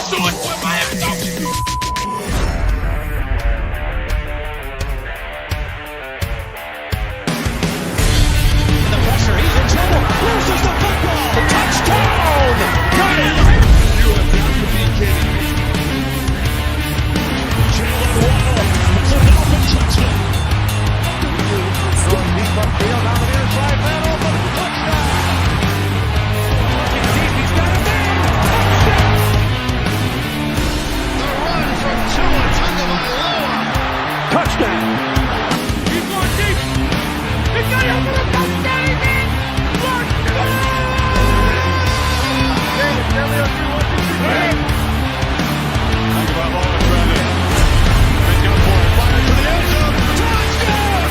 do it with my head. The pressure, he's in trouble. Loses the football. Touchdown! Got it! You have got to be kidding me. Jalen Waddle. It's a Dolphin touchdown. Throwing deep upfield on the near side. Man open. Touchdown! Looking deep. He's got a man. Touchdown! The run from Tua Tagovailoa. Touchdown! He's going deep. He's got it for the touchdown. He's in. Tagovailoa trying to make it for it. Fire to the end zone. Touchdown!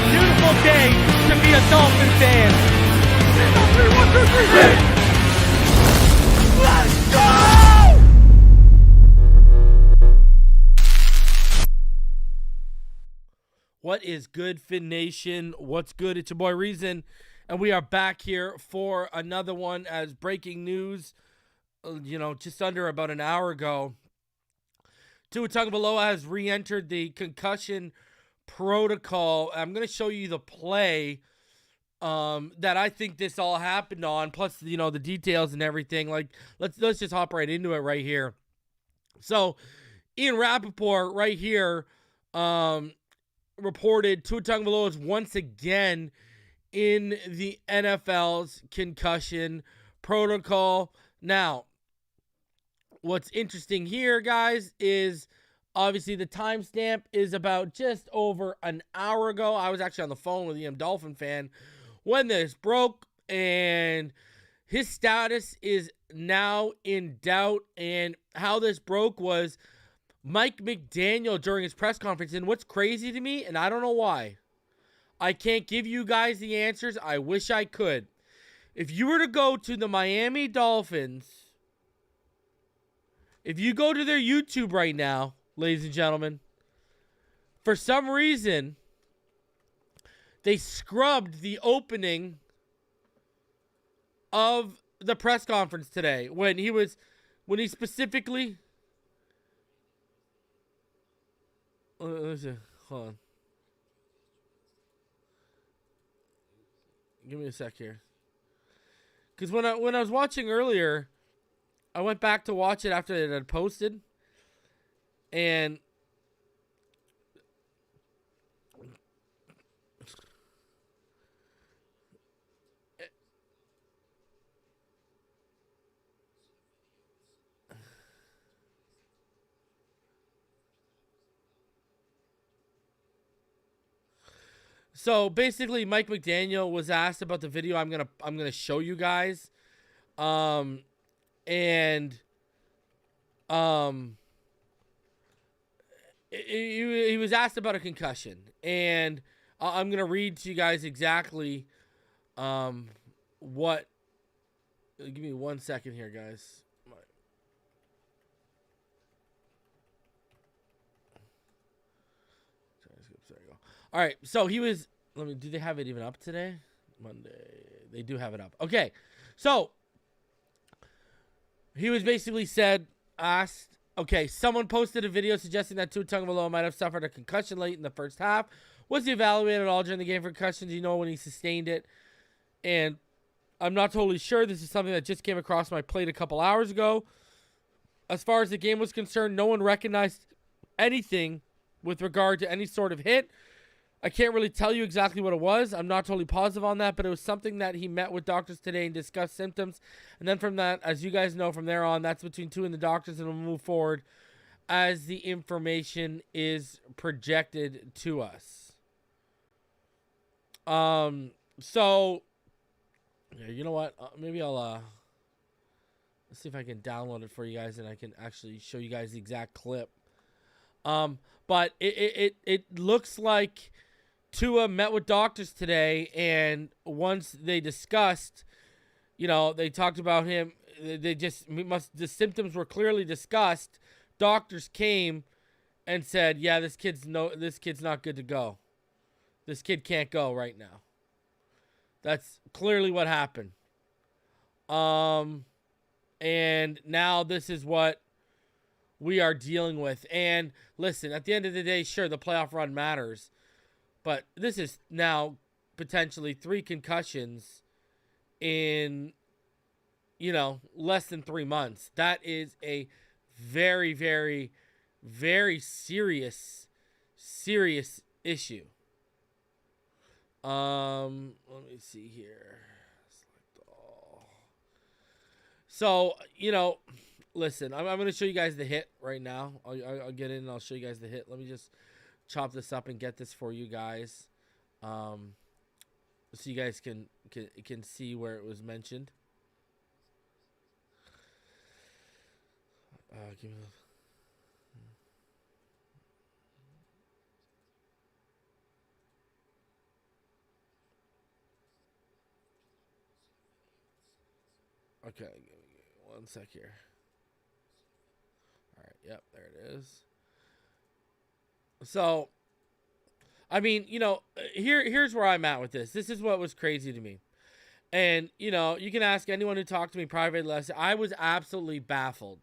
Beautiful day to be a Dolphin fan. 1, 2, 3, hit! Let's go! What is good, Fin Nation? What's good? It's your boy Reason, and we are back here for another one as breaking news, just under about an hour ago. Tua Tagovailoa has re-entered the concussion protocol. I'm going to show you the play that I think this all happened on, plus, the details and everything. Like, let's just hop right into it right here. So, Ian Rappaport right here, reported Tua Tagovailoa is once again in the NFL's concussion protocol. Now, what's interesting here, guys, is obviously the timestamp is about just over an hour ago. I was actually on the phone with a Dolphin fan when this broke, and his status is now in doubt. And how this broke was Mike McDaniel during his press conference. And what's crazy to me, and I don't know why, I can't give you guys the answers. I wish I could. If you were to go to the Miami Dolphins, if you go to their YouTube right now, ladies and gentlemen, for some reason, they scrubbed the opening of the press conference today when he specifically... Let's see. Hold on. Give me a sec here. Because when I was watching earlier, I went back to watch it after it had posted. And so basically, Mike McDaniel was asked about the video I'm gonna show you guys, he was asked about a concussion, and I'm gonna read to you guys exactly what. Give me 1 second here, guys. There you go. All right, so he was. Do they have it even up today? Monday. They do have it up. Okay, so he was basically asked. Okay, someone posted a video suggesting that Tua Tagovailoa might have suffered a concussion late in the first half. Was he evaluated at all during the game for concussions? Do you know when he sustained it? And I'm not totally sure. This is something that just came across my plate a couple hours ago. As far as the game was concerned, no one recognized anything with regard to any sort of hit. I can't really tell you exactly what it was. I'm not totally positive on that, but it was something that he met with doctors today and discussed symptoms. And then from that, as you guys know, from there on, that's between Tua and the doctors, and we'll move forward as the information is projected to us. So, yeah, you know what? Maybe I'll, let's see if I can download it for you guys and I can actually show you guys the exact clip. But it looks like Tua met with doctors today, and once they discussed, they talked about him. The symptoms were clearly discussed. Doctors came and said, "Yeah, this kid's not good to go. This kid can't go right now." That's clearly what happened. And now this is what we are dealing with. And listen, at the end of the day, sure, the playoff run matters. But this is now potentially 3 concussions in, less than 3 months. That is a very, very, very serious issue. Let me see here. Select all. So, listen, I'm going to show you guys the hit right now. I'll get in and I'll show you guys the hit. Let me just chop this up and get this for you guys. So you guys can see where it was mentioned. Give me okay, give me 1 sec here. All right, yep, there it is. So, I mean, here's where I'm at with this. This is what was crazy to me. And, you can ask anyone who talked to me privately. I was absolutely baffled.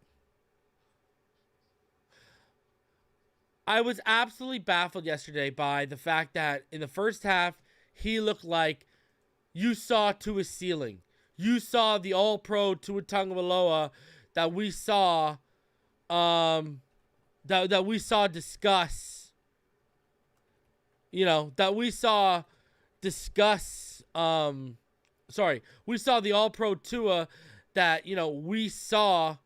I was absolutely baffled yesterday by the fact that in the first half, he looked like you saw to his ceiling. You saw the all-pro Tua Tagovailoa that we saw, that we saw discuss. That we saw discuss. We saw the all-pro Tua that we saw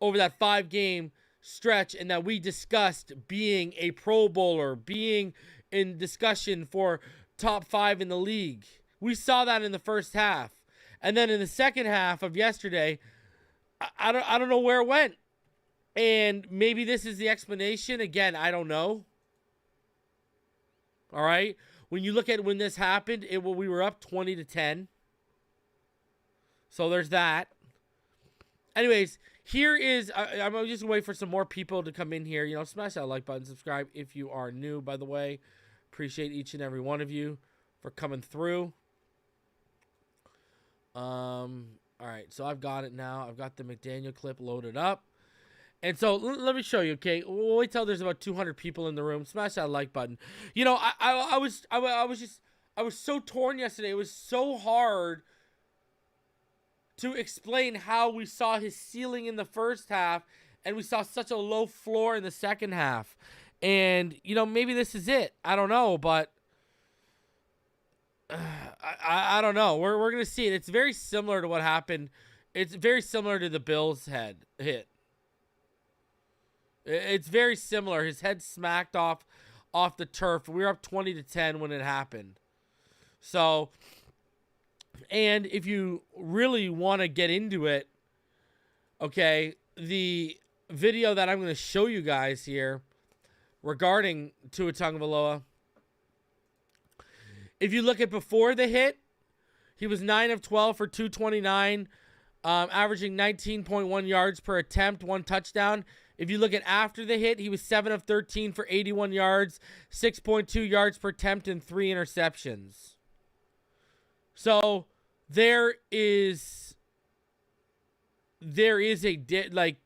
over that 5-game stretch, and that we discussed being a Pro Bowler, being in discussion for top 5 in the league. We saw that in the first half. And then in the second half of yesterday, I don't know where it went. And maybe this is the explanation. Again, I don't know. All right. When you look at when this happened, we were up 20-10. So there's that. Anyways, here is, I'm just going to wait for some more people to come in here. Smash that like button, subscribe if you are new, by the way. Appreciate each and every one of you for coming through. All right, so I've got it now. I've got the McDaniel clip loaded up. And so let me show you, okay? We'll wait till there's about 200 people in the room. Smash that like button. I was so torn yesterday. It was so hard to explain how we saw his ceiling in the first half and we saw such a low floor in the second half. And, maybe this is it. I don't know, but I don't know. We're going to see it. It's very similar to what happened. It's very similar to the Bills' hit. It's very similar. His head smacked off the turf. We were up 20-10 when it happened. So, and if you really want to get into it, okay, the video that I'm going to show you guys here regarding Tua Tagovailoa, if you look at before the hit, he was 9 of 12 for 229, averaging 19.1 yards per attempt, 1 touchdown. If you look at after the hit, he was 7 of 13 for 81 yards, 6.2 yards per attempt, and 3 interceptions. So there is a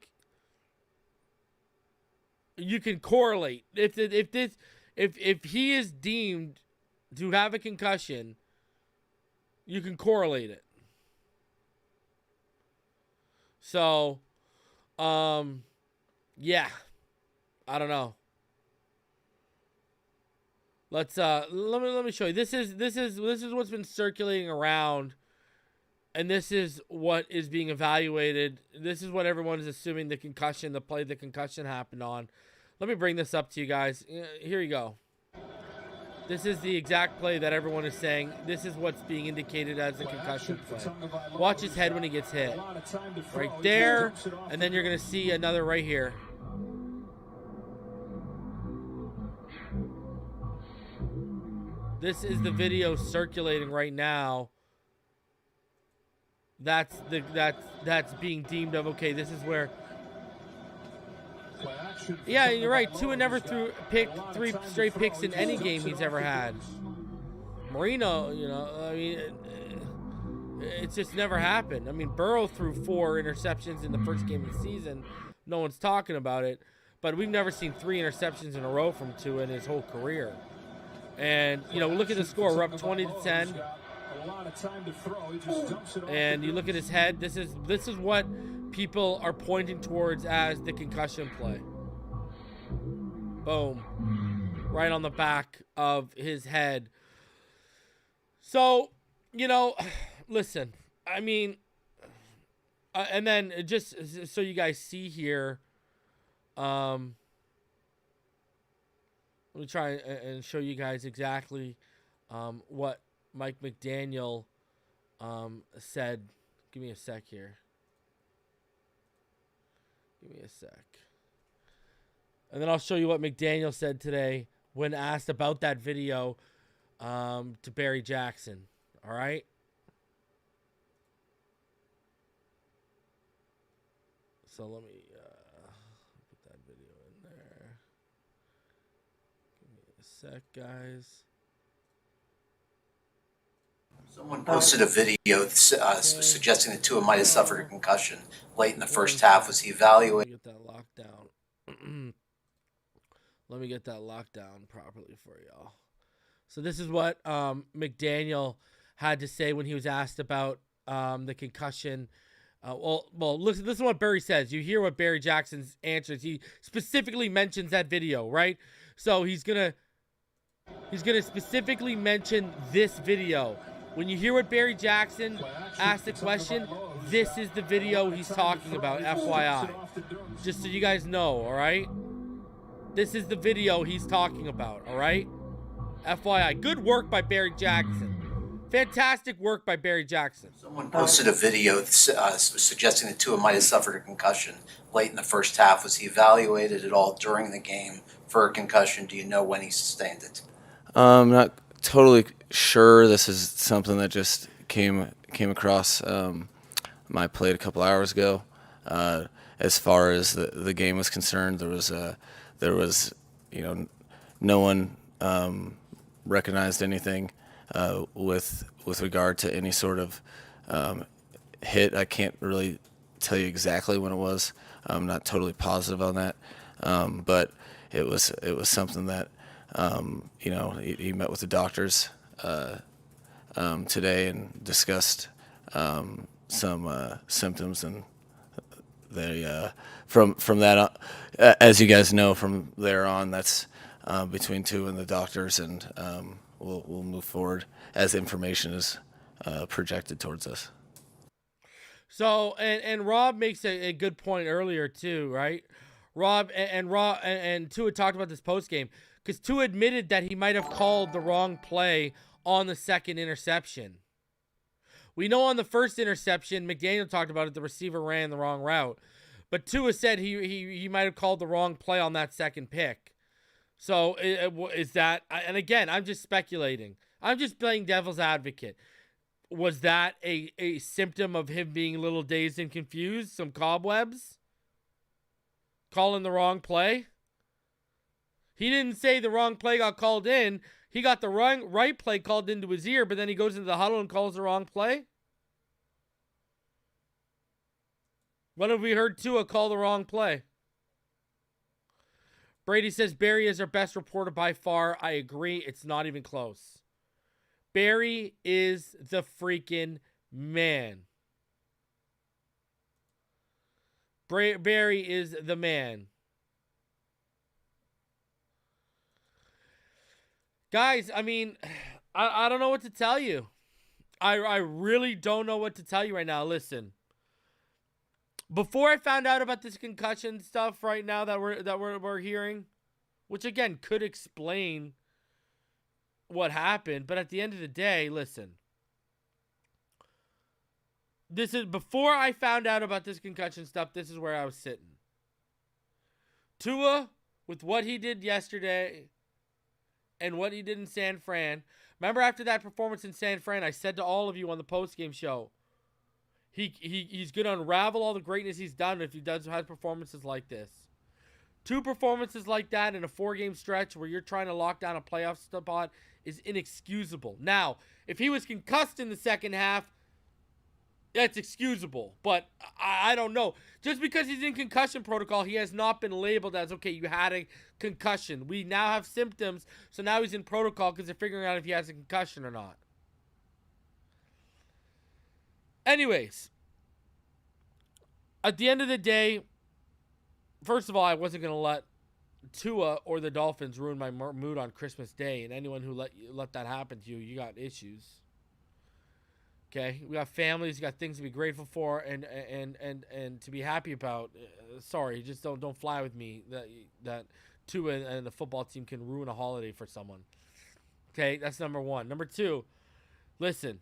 you can correlate if he is deemed to have a concussion, you can correlate it. So, yeah, I don't know. Let me show you. This is what's been circulating around, and this is what is being evaluated. This is what everyone is assuming the play the concussion happened on. Let me bring this up to you guys. Here you go. This is the exact play that everyone is saying. This is what's being indicated as a concussion play. Watch his head when he gets hit. Right there, and then you're going to see another right here. This is the video circulating right now. That's being deemed of, okay, this is where. Yeah, you're right. Tua never threw 3 straight picks in any game he's ever had. Marino, I mean, it's just never happened. I mean, Burrow threw 4 interceptions in the first game of the season. No one's talking about it. But we've never seen 3 interceptions in a row from Tua in his whole career. And, look at the score. We're up 20-10. And you look at his head. This is what people are pointing towards as the concussion play. Boom. Right on the back of his head. So, listen. I mean, and then just so you guys see here, let me try and show you guys exactly what Mike McDaniel said. Give me a sec here. Give me a sec. And then I'll show you what McDaniel said today when asked about that video to Barry Jackson. All right? So let me put that video in there. Give me a sec, guys. Someone posted a video suggesting that Tua might have suffered a concussion late in the first half. Was he evaluated? Let me get that lockdown. Let me get that lockdown properly for y'all. So this is what McDaniel had to say when he was asked about the concussion. Well, listen, this is what Barry says. You hear what Barry Jackson's answers. He specifically mentions that video, right? So he's gonna specifically mention this video. When you hear what Barry Jackson asked the question, this is the video he's talking about, FYI. Just so you guys know, all right? This is the video he's talking about, all right? FYI. Good work by Barry Jackson. Fantastic work by Barry Jackson. Someone posted a video suggesting that Tua might have suffered a concussion late in the first half. Was he evaluated at all during the game for a concussion? Do you know when he sustained it? I'm not totally sure. This is something that just came across my plate a couple hours ago. As far as the game was concerned, there was no one recognized anything with regard to any sort of hit. I can't really tell you exactly when it was. I'm not totally positive on that, but it was something that he met with the doctors today and discussed some symptoms, and they from that as you guys know, from there on, that's between Tua and the doctors, and we'll move forward as information is projected towards us. So, and Rob makes a good point earlier too, right? Rob and Tua talked about this post game because Tua admitted that he might have called the wrong play on the second interception. We know on the first interception, McDaniel talked about it, the receiver ran the wrong route, but Tua said he might have called the wrong play on that second pick. So is that, and again, I'm just speculating. I'm just playing devil's advocate. Was that a symptom of him being a little dazed and confused? Some cobwebs? Calling the wrong play? He didn't say the wrong play got called in. He got the right play called into his ear, but then he goes into the huddle and calls the wrong play? When have we heard Tua call the wrong play? Brady says Barry is our best reporter by far. I agree. It's not even close. Barry is the freaking man. Barry is the man. Guys, I mean, I don't know what to tell you. I really don't know what to tell you right now. Listen. Before I found out about this concussion stuff right now that we're hearing, which again could explain what happened, but at the end of the day, listen. This is before I found out about this concussion stuff, this is where I was sitting. Tua, with what he did yesterday and what he did in San Fran. Remember after that performance in San Fran, I said to all of you on the postgame show, He's going to unravel all the greatness he's done if he has performances like this. 2 performances like that in a 4-game stretch where you're trying to lock down a playoff spot is inexcusable. Now, if he was concussed in the second half, that's excusable. But I don't know. Just because he's in concussion protocol, he has not been labeled as, okay, you had a concussion. We now have symptoms, so now he's in protocol because they're figuring out if he has a concussion or not. Anyways, at the end of the day, first of all, I wasn't going to let Tua or the Dolphins ruin my mood on Christmas Day, and anyone who let that happen to you, you got issues. Okay, we got families, you got things to be grateful for, and to be happy about. Sorry, just don't fly with me that Tua and the football team can ruin a holiday for someone. Okay, that's number one. Number two, listen,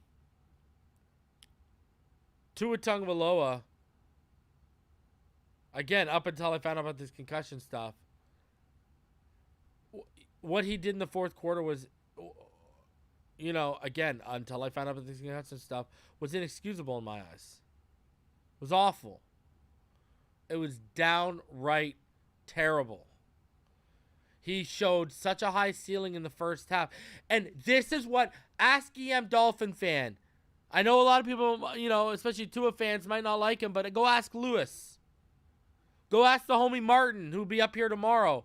Tua Tagovailoa. Again, up until I found out about this concussion stuff, what he did in the fourth quarter was, again, until I found out about this concussion stuff, was inexcusable in my eyes. It was awful. It was downright terrible. He showed such a high ceiling in the first half. And this is what, ask EM Dolphin fan. I know a lot of people, especially Tua fans, might not like him, but go ask Lewis. Go ask the homie Martin, who'll be up here tomorrow.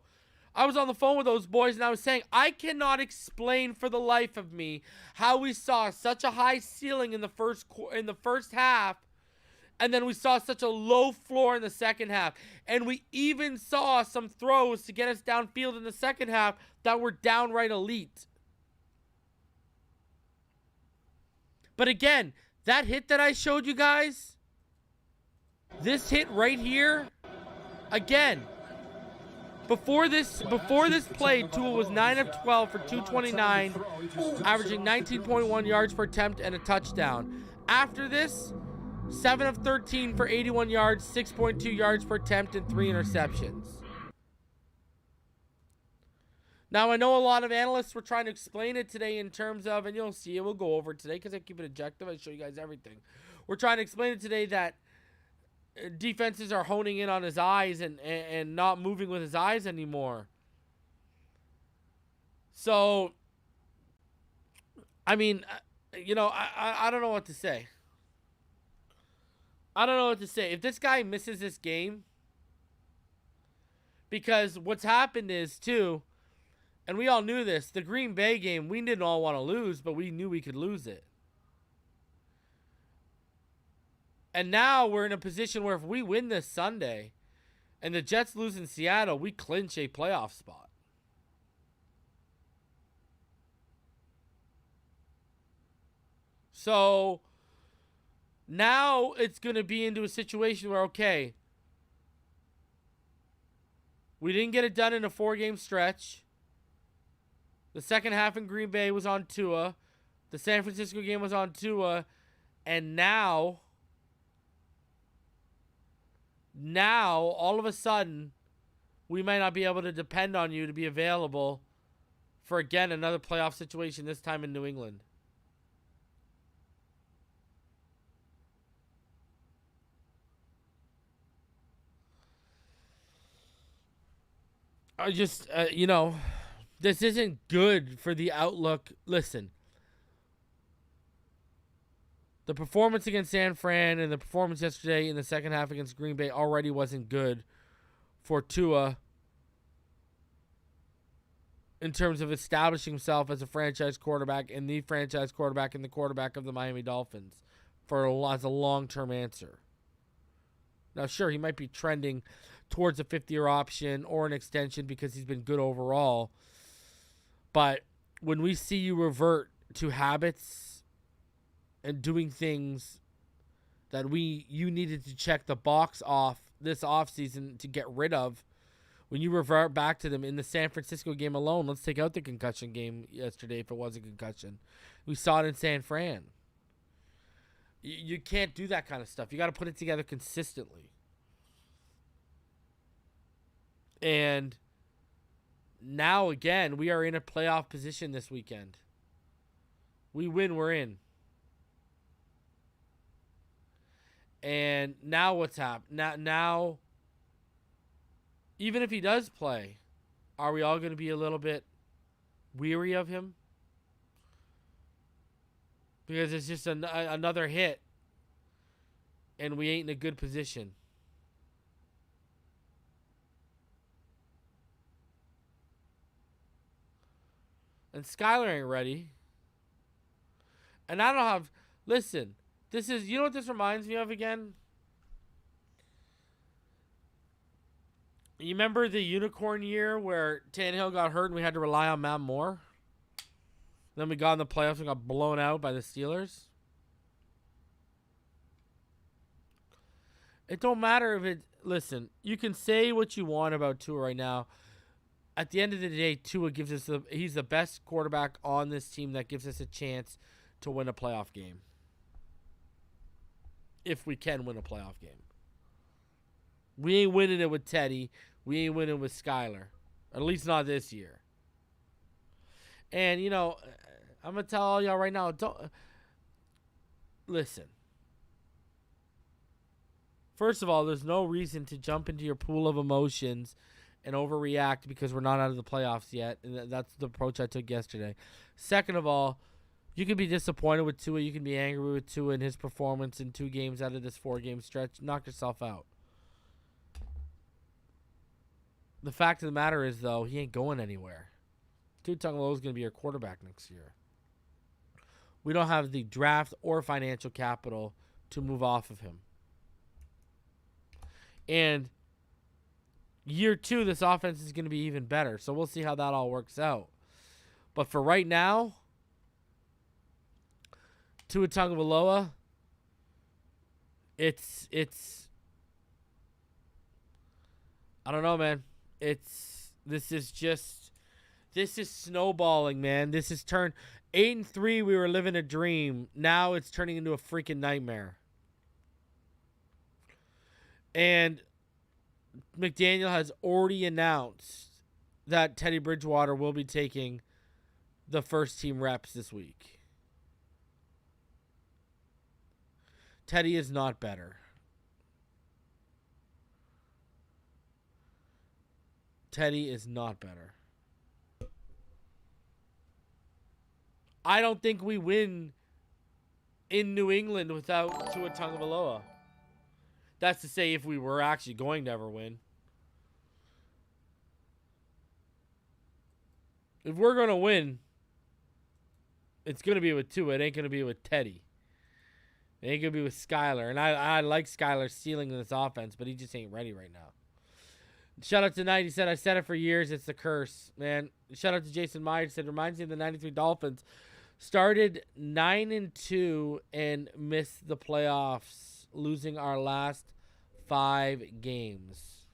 I was on the phone with those boys, and I was saying, I cannot explain for the life of me how we saw such a high ceiling in the first half, and then we saw such a low floor in the second half. And we even saw some throws to get us downfield in the second half that were downright elite. But again, that hit that I showed you guys, this hit right here, again, before this play, Tua was 9 of 12 for 229, averaging 19.1 yards per attempt and a touchdown. After this, 7 of 13 for 81 yards, 6.2 yards per attempt, and 3 interceptions. Now, I know a lot of analysts were trying to explain it today in terms of, and you'll see it, we'll go over it today because I keep it objective. I show you guys everything. We're trying to explain it today that defenses are honing in on his eyes and not moving with his eyes anymore. So, I mean, I don't know what to say. I don't know what to say. If this guy misses this game, because what's happened is, too, and we all knew this, the Green Bay game, we didn't all want to lose, but we knew we could lose it. And now we're in a position where if we win this Sunday and the Jets lose in Seattle, we clinch a playoff spot. So now it's going to be into a situation where, okay, we didn't get it done in a 4-game stretch. The second half in Green Bay was on Tua. The San Francisco game was on Tua. And now, all of a sudden, we might not be able to depend on you to be available for, again, another playoff situation, this time in New England. I just, this isn't good for the outlook. Listen, the performance against San Fran and the performance yesterday in the second half against Green Bay already wasn't good for Tua in terms of establishing himself as a franchise quarterback and the franchise quarterback and the quarterback of the Miami Dolphins as a long-term answer. Now, sure, he might be trending towards a 5th-year option or an extension because he's been good overall. But when we see you revert to habits and doing things that you needed to check the box off this offseason to get rid of, when you revert back to them in the San Francisco game alone, let's take out the concussion game yesterday if it was a concussion. We saw it in San Fran. You can't do that kind of stuff. You got to put it together consistently. And now, again, we are in a playoff position this weekend. We win, we're in. And now what's happened? Now, even if he does play, are we all going to be a little bit weary of him? Because it's just another hit and we ain't in a good position. And Skyler ain't ready. And I don't have... Listen, this is... You know what this reminds me of again? You remember the unicorn year where Tannehill got hurt and we had to rely on Matt Moore? Then we got in the playoffs and got blown out by the Steelers? It don't matter if it... Listen, you can say what you want about Tua right now. At the end of the day, Tua gives us he's the best quarterback on this team that gives us a chance to win a playoff game. If we can win a playoff game. We ain't winning it with Teddy. We ain't winning with Skyler. At least not this year. And, you know, I'm going to tell all y'all right now, don't... Listen. First of all, there's no reason to jump into your pool of emotions and overreact because we're not out of the playoffs yet. And that's the approach I took yesterday. Second of all, you can be disappointed with Tua. You can be angry with Tua and his performance in 2 games out of this 4-game stretch. Knock yourself out. The fact of the matter is, though, he ain't going anywhere. Tua Tagovailoa is going to be your quarterback next year. We don't have the draft or financial capital to move off of him. And year 2, this offense is going to be even better. So we'll see how that all works out. But for right now, Tua Tagovailoa, it's I don't know, man. This is snowballing, man. This has turned 8-3. We were living a dream. Now it's turning into a freaking nightmare. And McDaniel has already announced that Teddy Bridgewater will be taking the first team reps this week. Teddy is not better. Teddy is not better. I don't think we win in New England without Tua Tagovailoa. That's to say if we were actually going to ever win. If we're going to win, it's going to be with Tua. It ain't going to be with Teddy. It ain't going to be with Skyler. And I like Skyler's ceiling in this offense, but he just ain't ready right now. Shout out to Knight. He said, I said it for years. It's the curse, man. Shout out to Jason Meyer. He said, reminds me of the 93 Dolphins. Started 9-2 and missed the playoffs, losing our last 5 games.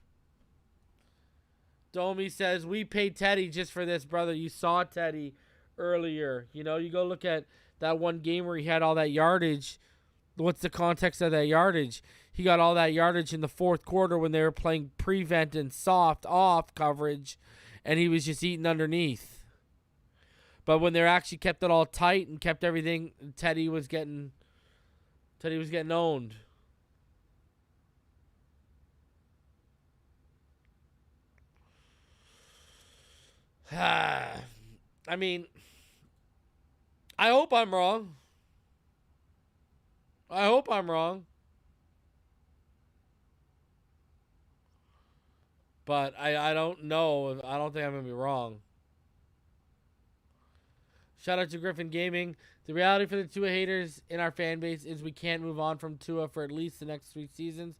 Domi says, we paid Teddy just for this, brother. You saw Teddy earlier. You know, you go look at that one game where he had all that yardage. What's the context of that yardage? He got all that yardage in the 4th quarter when they were playing prevent and soft off coverage, and he was just eating underneath. But when they actually kept it all tight and kept everything, Teddy was getting owned. I mean, I hope I'm wrong. I hope I'm wrong. But I don't know. I don't think I'm going to be wrong. Shout out to Griffin Gaming. The reality for the Tua haters in our fan base is we can't move on from Tua for at least the next 3 seasons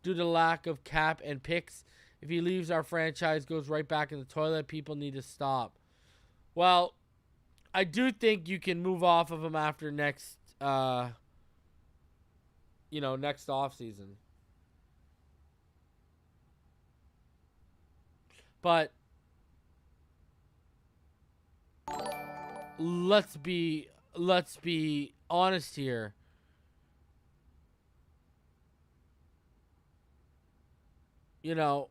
due to lack of cap and picks. If he leaves, our franchise goes right back in the toilet. People need to stop. Well, I do think you can move off of him after next offseason. But let's be honest here. You know,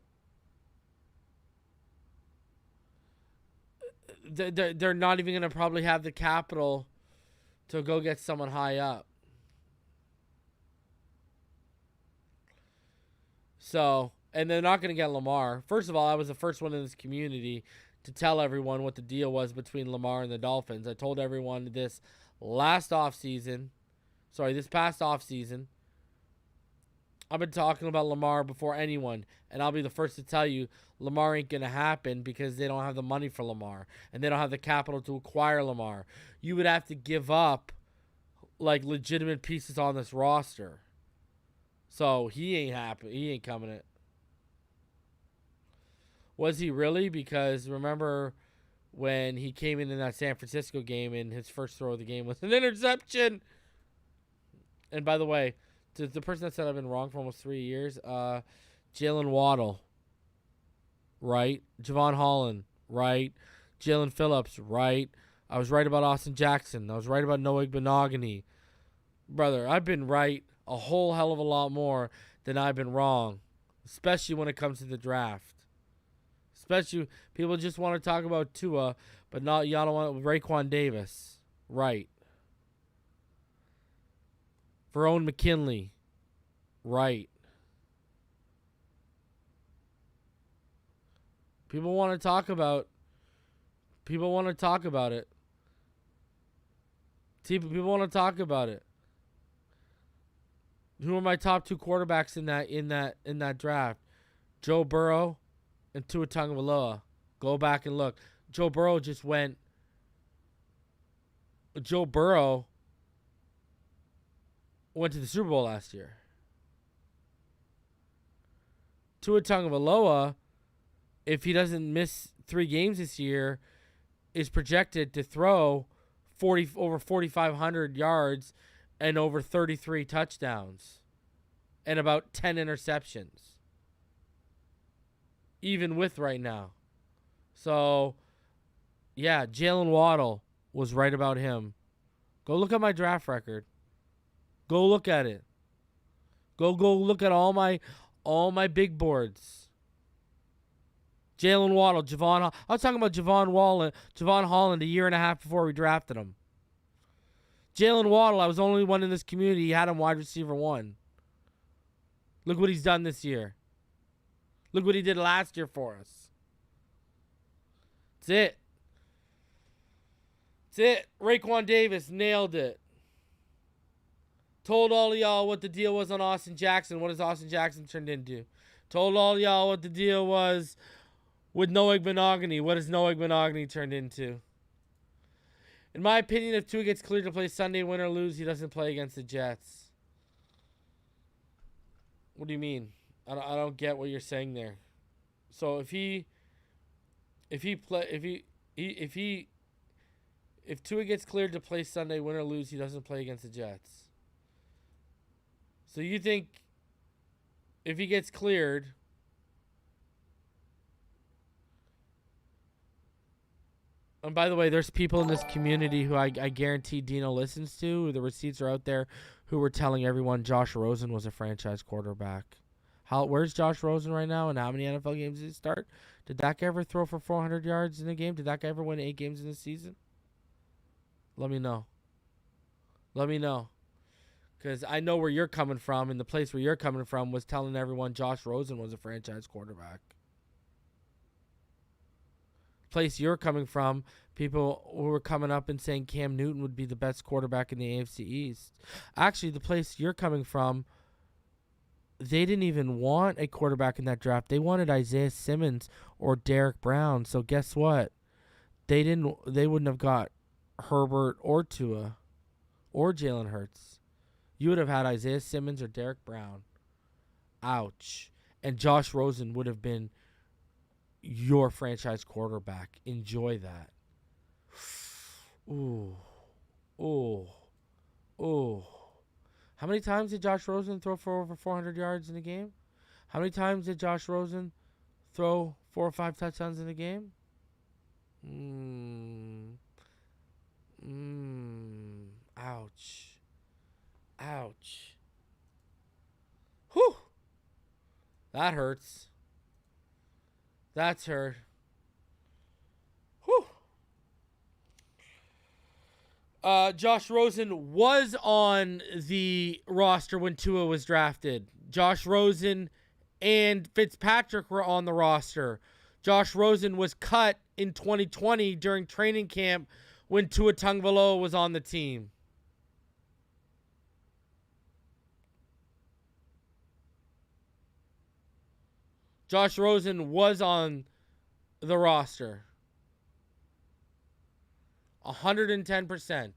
they're not even going to probably have the capital to go get someone high up. So, and they're not going to get Lamar. First of all, I was the first one in this community to tell everyone what the deal was between Lamar and the Dolphins. I told everyone this past offseason. I've been talking about Lamar before anyone, and I'll be the first to tell you Lamar ain't going to happen because they don't have the money for Lamar, and they don't have the capital to acquire Lamar. You would have to give up, like, legitimate pieces on this roster. So he ain't happy. He ain't coming in. Was he really? Because remember when he came in that San Francisco game and his first throw of the game was an interception? And by the way, to the person that said I've been wrong for almost 3 years, Jalen Waddle, right? Javon Holland, right? Jalen Phillips, right? I was right about Austin Jackson. I was right about Noah Benogany. Brother, I've been right a whole hell of a lot more than I've been wrong, especially when it comes to the draft. Especially people just want to talk about Tua, but not y'all don't want Raekwon Davis, right? Verone McKinley, right? People want to talk about. People want to talk about it. People want to talk about it. Who are my top 2 quarterbacks in that draft? Joe Burrow and Tua Tagovailoa. Go back and look. Joe Burrow went to the Super Bowl last year. Tua Tagovailoa, if he doesn't miss 3 games this year, is projected to throw over 4,500 yards and over 33 touchdowns and about 10 interceptions. Even with right now. So, yeah, Jalen Waddle was right about him. Go look at my draft record. Go look at it. Go look at all my big boards. Jalen Waddle, I was talking about Javon Holland a year and a half before we drafted him. Jalen Waddle, I was the only one in this community. He had him wide receiver 1. Look what he's done this year. Look what he did last year for us. That's it. That's it. Raekwon Davis nailed it. Told all of y'all what the deal was on Austin Jackson. What has Austin Jackson turned into? Told all of y'all what the deal was with Noah Benogany. What has Noah Benogany turned into? In my opinion, if Tua gets cleared to play Sunday, win or lose, he doesn't play against the Jets. What do you mean? I don't get what you're saying there. So if Tua gets cleared to play Sunday, win or lose, he doesn't play against the Jets. So you think if he gets cleared, and by the way, there's people in this community who I guarantee Dino listens to. The receipts are out there who were telling everyone Josh Rosen was a franchise quarterback. Where's Josh Rosen right now, and how many NFL games did he start? Did that guy ever throw for 400 yards in a game? Did that guy ever win 8 games in the season? Let me know. Let me know. Because I know where you're coming from, and the place where you're coming from was telling everyone Josh Rosen was a franchise quarterback. Place you're coming from, people who were coming up and saying Cam Newton would be the best quarterback in the AFC East. Actually, the place you're coming from, they didn't even want a quarterback in that draft. They wanted Isaiah Simmons or Derek Brown. So guess what? They wouldn't have got Herbert or Tua or Jalen Hurts. You would have had Isaiah Simmons or Derek Brown. Ouch. And Josh Rosen would have been your franchise quarterback. Enjoy that. Ooh. Ooh. Ooh. How many times did Josh Rosen throw for over 400 yards in a game? How many times did Josh Rosen throw 4 or 5 touchdowns in a game? Ouch. Ouch. Whew. That hurts. That's hurt. Whew. Josh Rosen was on the roster when Tua was drafted. Josh Rosen and Fitzpatrick were on the roster. Josh Rosen was cut in 2020 during training camp when Tua Tagovailoa was on the team. Josh Rosen was on the roster. 110%.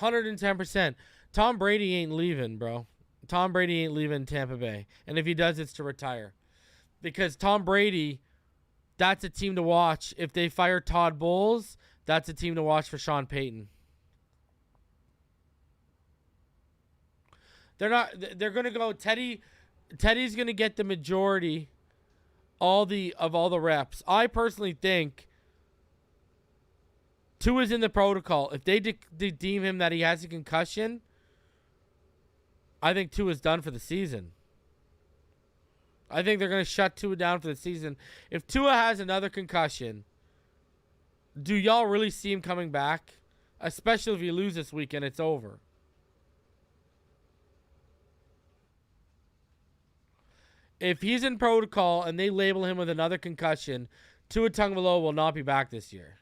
110%. Tom Brady ain't leaving, bro. Tom Brady ain't leaving Tampa Bay. And if he does, it's to retire. Because Tom Brady, that's a team to watch. If they fire Todd Bowles, that's a team to watch for Sean Payton. They're going to go Teddy's going to get the majority of all the reps. I personally think Tua's in the protocol. If they deem him that he has a concussion, I think Tua's done for the season. I think they're going to shut Tua down for the season. If Tua has another concussion, do y'all really see him coming back? Especially if you lose this weekend, it's over. If he's in protocol and they label him with another concussion, Tua Tagovailoa will not be back this year.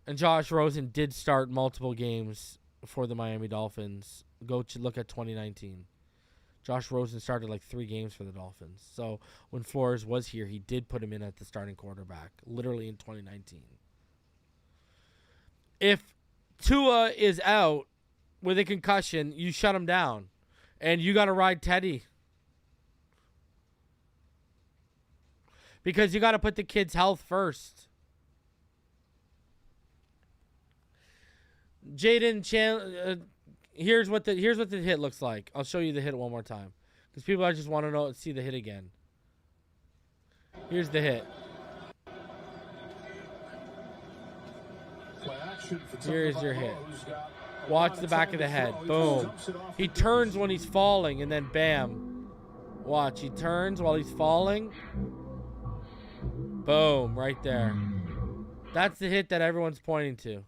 And Josh Rosen did start multiple games for the Miami Dolphins. Go to look at 2019. Josh Rosen started like 3 games for the Dolphins. So when Flores was here, he did put him in at the starting quarterback, literally in 2019. If Tua is out with a concussion, you shut him down. And you got to ride Teddy. Because you got to put the kid's health first. Jaden Chan, here's what the hit looks like. I'll show you the hit one more time, because people just want to see the hit again. Here's the hit. Here's your hit. Watch the back of the head. Boom. He turns when he's falling, and then bam. Watch. He turns while he's falling. Boom. Right there. That's the hit that everyone's pointing to.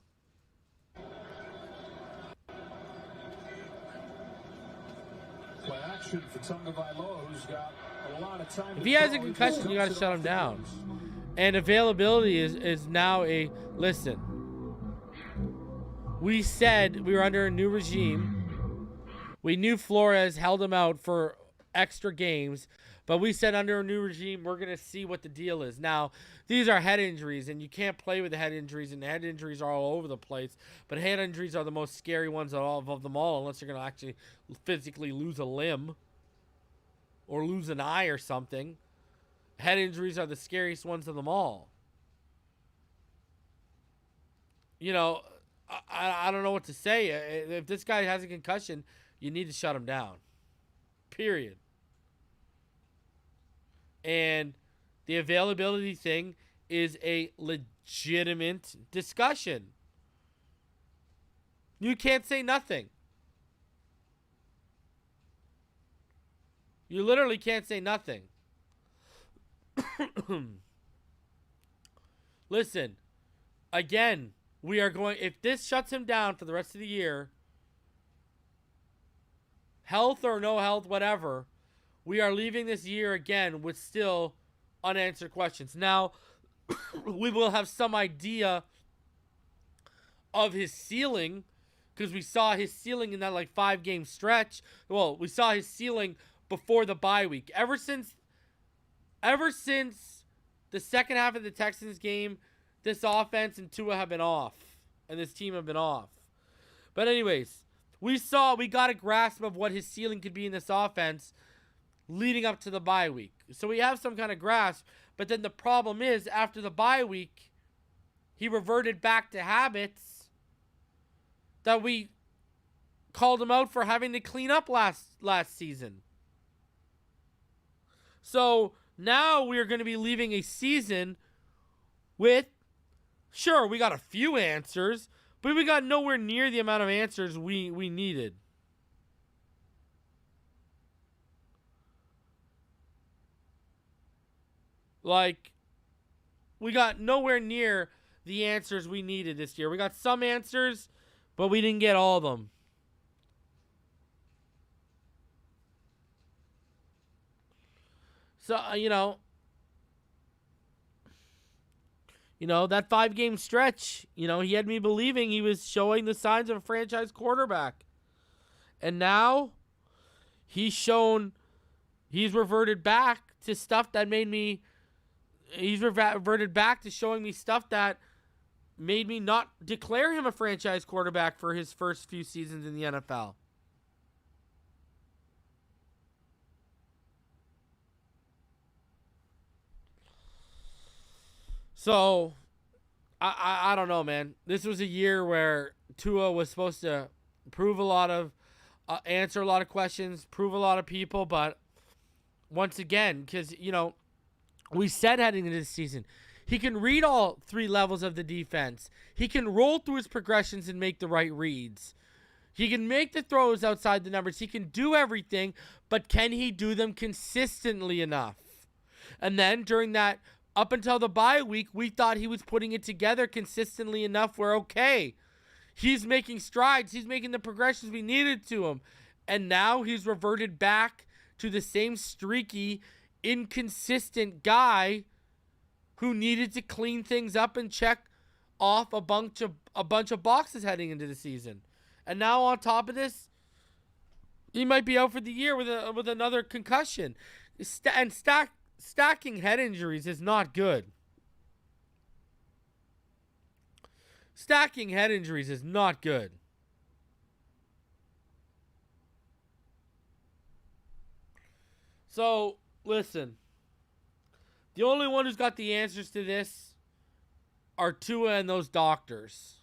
If he has a concussion, you got to shut him down. And availability is now a... Listen. We said we were under a new regime. We knew Flores held him out for extra games. But we said under a new regime, we're going to see what the deal is. Now, these are head injuries, and you can't play with the head injuries, and the head injuries are all over the place. But head injuries are the most scary ones of them all, unless you're going to actually physically lose a limb or lose an eye or something. Head injuries are the scariest ones of them all. You know, I don't know what to say. If this guy has a concussion, you need to shut him down. Period. And the availability thing is a legitimate discussion. You can't say nothing. You literally can't say nothing. Listen, again, we are going... If this shuts him down for the rest of the year, health or no health, whatever... We are leaving this year again with still unanswered questions. Now, we will have some idea of his ceiling, because we saw his ceiling in that 5-game stretch. Well, we saw his ceiling before the bye week. Ever since the second half of the Texans game, this offense and Tua have been off, and this team have been off. But anyways, we got a grasp of what his ceiling could be in this offense leading up to the bye week. So we have some kind of grasp, but then the problem is, after the bye week, he reverted back to habits that we called him out for having to clean up last season. So now we are going to be leaving a season with, sure, we got a few answers, but we got nowhere near the amount of answers we needed. We got nowhere near the answers we needed this year. We got some answers, but we didn't get all of them. So, That 5-game stretch, he had me believing he was showing the signs of a franchise quarterback. And now he's reverted back to stuff that he's reverted back to showing me stuff that made me not declare him a franchise quarterback for his first few seasons in the NFL. So, I don't know, man. This was a year where Tua was supposed to answer a lot of questions, prove a lot of people, but once again, because, we said heading into this season, he can read all 3 levels of the defense. He can roll through his progressions and make the right reads. He can make the throws outside the numbers. He can do everything, but can he do them consistently enough? And then during that, up until the bye week, we thought he was putting it together consistently enough where, okay, he's making strides. He's making the progressions we needed to him. And now he's reverted back to the same streaky, inconsistent guy who needed to clean things up and check off a bunch of boxes heading into the season. And now on top of this, he might be out for the year with another concussion. Stacking head injuries is not good. Stacking head injuries is not good. So, listen. The only one who's got the answers to this are Tua and those doctors.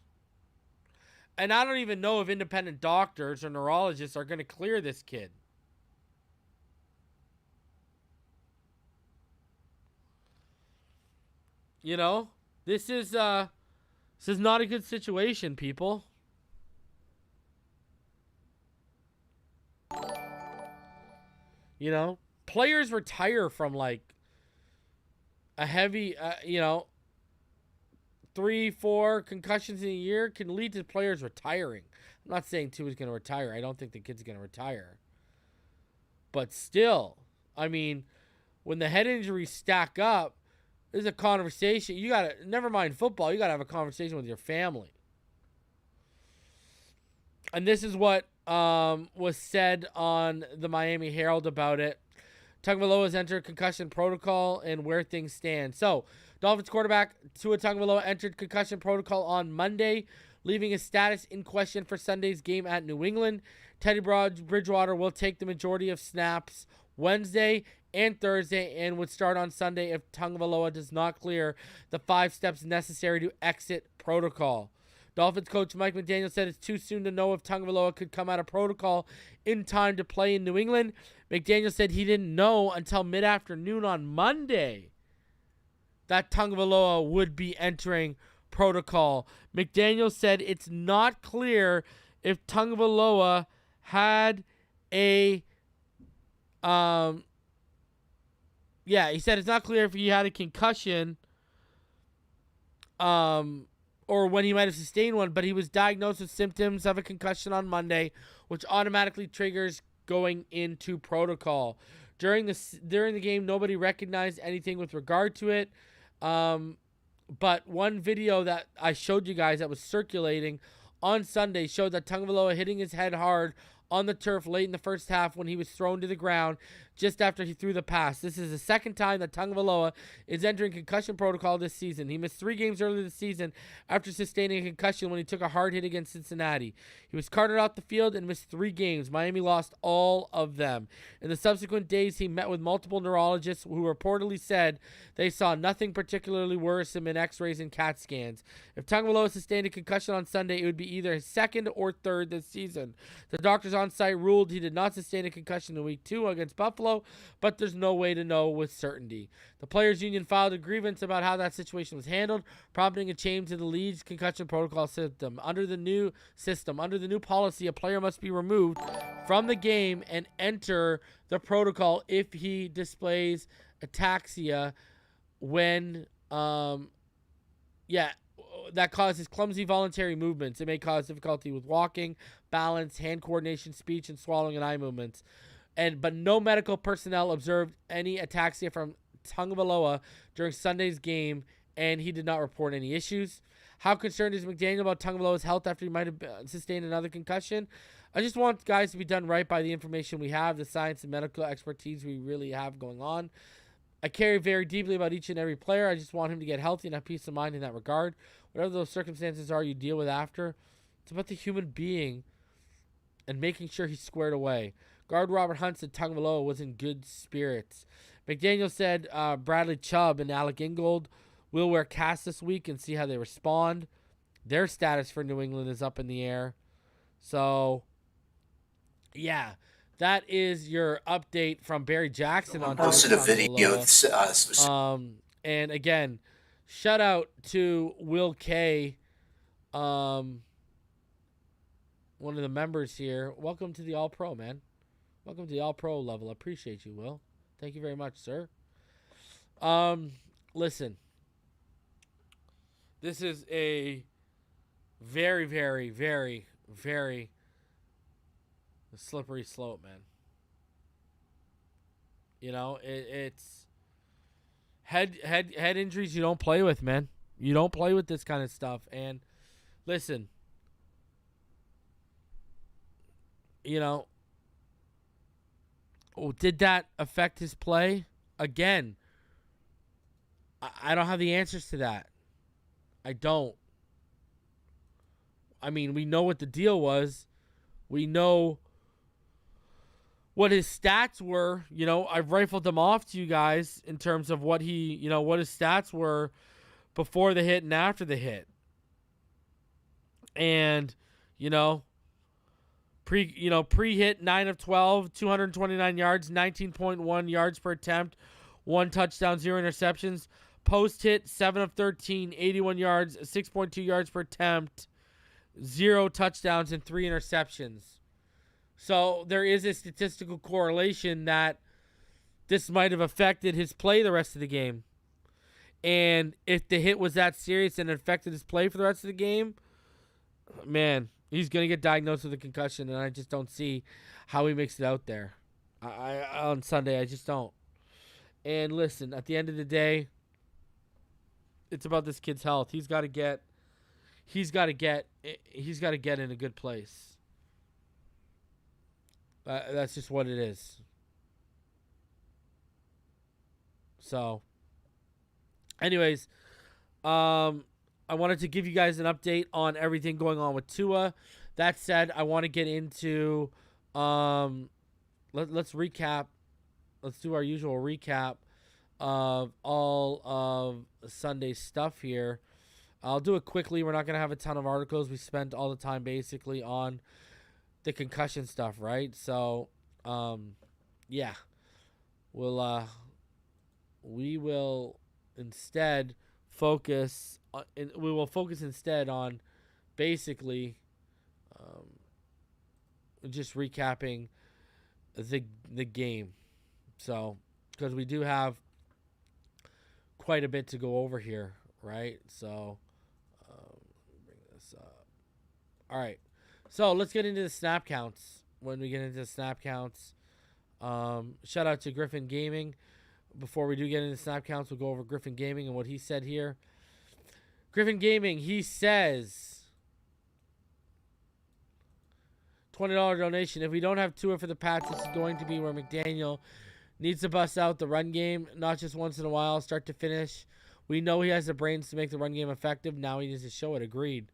And I don't even know if independent doctors or neurologists are going to clear this kid. This is not a good situation, people. Players retire from a heavy, 3-4 concussions in a year can lead to players retiring. I'm not saying Tua's going to retire. I don't think the kid's going to retire. But still, when the head injuries stack up, there's a conversation. You got to, never mind football, you got to have a conversation with your family. And this is what was said on the Miami Herald about it. Tagovailoa has entered concussion protocol and where things stand. So, Dolphins quarterback Tua Tagovailoa entered concussion protocol on Monday, leaving his status in question for Sunday's game at New England. Teddy Bridgewater will take the majority of snaps Wednesday and Thursday and would start on Sunday if Tagovailoa does not clear the 5 steps necessary to exit protocol. Dolphins coach Mike McDaniel said it's too soon to know if Tagovailoa could come out of protocol in time to play in New England. McDaniel said he didn't know until mid-afternoon on Monday that Tagovailoa would be entering protocol. McDaniel said it's not clear if Tagovailoa had a he said it's not clear if he had a concussion or when he might have sustained one, but he was diagnosed with symptoms of a concussion on Monday, which automatically triggers going into protocol. During the game, nobody recognized anything with regard to it. But one video that I showed you guys that was circulating on Sunday showed that Tagovailoa hitting his head hard on the turf late in the first half when he was thrown to the ground just after he threw the pass. This is the second time that Tagovailoa is entering concussion protocol this season. He missed 3 games earlier this season after sustaining a concussion when he took a hard hit against Cincinnati. He was carted off the field and missed 3 games. Miami lost all of them. In the subsequent days, he met with multiple neurologists who reportedly said they saw nothing particularly worrisome in x-rays and CAT scans. If Tagovailoa sustained a concussion on Sunday, it would be either his 2nd or 3rd this season. The doctors on site ruled he did not sustain a concussion in week 2 against Buffalo, but there's no way to know with certainty. The Players Union filed a grievance about how that situation was handled, prompting a change to the league's concussion protocol system. Under the new policy, a player must be removed from the game and enter the protocol if he displays ataxia when that causes clumsy voluntary movements. It may cause difficulty with walking, balance, hand coordination, speech, and swallowing and eye movements. But no medical personnel observed any ataxia from Tagovailoa during Sunday's game and he did not report any issues. How concerned is McDaniel about Tagovailoa's health after he might have sustained another concussion? I just want guys to be done right by the information we have, the science and medical expertise we really have going on. I care very deeply about each and every player. I just want him to get healthy and have peace of mind in that regard. Whatever those circumstances are you deal with after, it's about the human being and making sure he's squared away. Guard Robert Hunt said Tagovailoa was in good spirits. McDaniel said Bradley Chubb and Alec Ingold will wear casts this week and see how they respond. Their status for New England is up in the air. So, yeah, that is your update from Barry Jackson on Posted a video. And again, shout out to Will K, one of the members here. Welcome to the All-Pro, man. Welcome to the All-Pro level. I appreciate you, Will. Thank you very much, sir. Listen. This is a very, very, very, very slippery slope, man. You know, it's head injuries you don't play with, man. You don't play with this kind of stuff. And listen, you know, did that affect his play? Again, I don't have the answers to that. I don't. I mean, we know what the deal was. We know what his stats were. You know, I've rifled them off to you guys in terms of what he, you know, what his stats were before the hit and after the hit. And, pre-hit 9 of 12, 229 yards, 19.1 yards per attempt, 1 touchdown, 0 interceptions. Post-hit 7 of 13, 81 yards, 6.2 yards per attempt, 0 touchdowns, and 3 interceptions. So there is a statistical correlation that this might have affected his play the rest of the game. And if the hit was that serious and affected his play for the rest of the game, man, he's going to get diagnosed with a concussion, and I just don't see how he makes it out there on Sunday. I just don't. And listen, at the end of the day, it's about this kid's health. He's got to get in a good place. That's just what it is. So, anyways, I wanted to give you guys an update on everything going on with Tua. That said, I want to get into let's recap. Let's do our usual recap of all of Sunday's stuff here. I'll do it quickly. We're not going to have a ton of articles. We spent all the time basically on the concussion stuff, right? So, yeah. We will instead focus on basically just recapping the game. So, because we do have quite a bit to go over here, right? So, bring this up. All right. So, let's get into the snap counts. When we get into the snap counts, shout out to Griffin Gaming. Before we do get into snap counts, we'll go over Griffin Gaming and what he said here. Griffin Gaming, he says, $20 donation. If we don't have Tua for the Pats, it's going to be where McDaniel needs to bust out the run game, not just once in a while, start to finish. We know he has the brains to make the run game effective. Now he needs to show it. Agreed.